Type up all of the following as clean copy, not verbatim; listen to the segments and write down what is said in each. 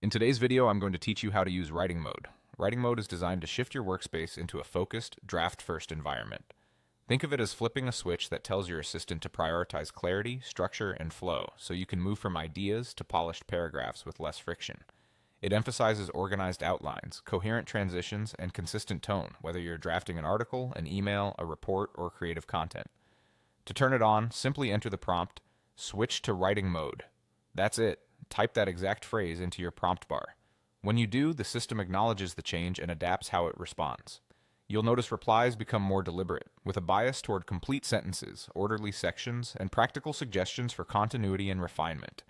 In today's video, I'm going to teach you how to use writing mode. Writing mode is designed to shift your workspace into a focused, draft-first environment. Think of it as flipping a switch that tells your assistant to prioritize clarity, structure, and flow, so you can move from ideas to polished paragraphs with less friction. It emphasizes organized outlines, coherent transitions, and consistent tone, whether you're drafting an article, an email, a report, or creative content. To turn it on, simply enter the prompt, "Switch to writing mode." That's it. Type that exact phrase into your prompt bar. When you do, the system acknowledges the change and adapts how it responds. You'll notice replies become more deliberate, with a bias toward complete sentences, orderly sections, and practical suggestions for continuity and refinement.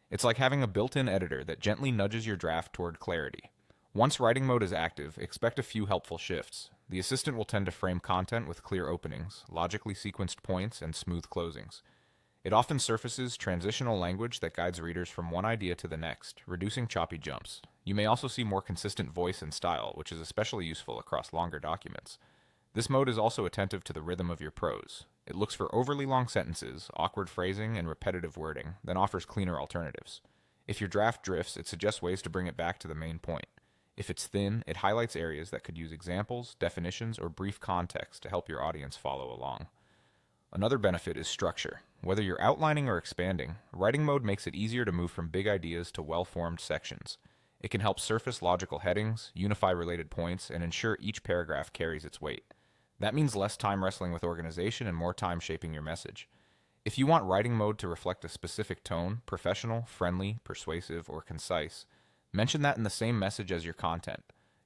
It's like having a built-in editor that gently nudges your draft toward clarity. Once writing mode is active, expect a few helpful shifts. The assistant will tend to frame content with clear openings, logically sequenced points, and smooth closings. It often surfaces transitional language that guides readers from one idea to the next, reducing choppy jumps. You may also see more consistent voice and style, which is especially useful across longer documents. This mode is also attentive to the rhythm of your prose. It looks for overly long sentences, awkward phrasing, and repetitive wording, then offers cleaner alternatives. If your draft drifts, it suggests ways to bring it back to the main point. If it's thin, it highlights areas that could use examples, definitions, or brief context to help your audience follow along. Another benefit is structure. Whether you're outlining or expanding, writing mode makes it easier to move from big ideas to well-formed sections. It can help surface logical headings, unify related points, and ensure each paragraph carries its weight. That means less time wrestling with organization and more time shaping your message. If you want writing mode to reflect a specific tone, professional, friendly, persuasive, or concise, mention that in the same message as your content.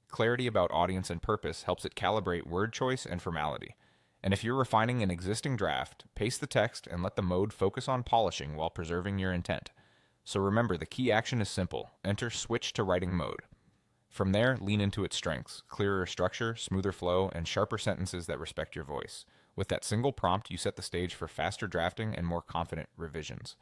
Clarity about audience and purpose helps it calibrate word choice and formality. And if you're refining an existing draft, paste the text and let the mode focus on polishing while preserving your intent. So remember, the key action is simple. Enter switch to writing mode. From there, lean into its strengths: clearer structure, smoother flow, and sharper sentences that respect your voice. With that single prompt, you set the stage for faster drafting and more confident revisions.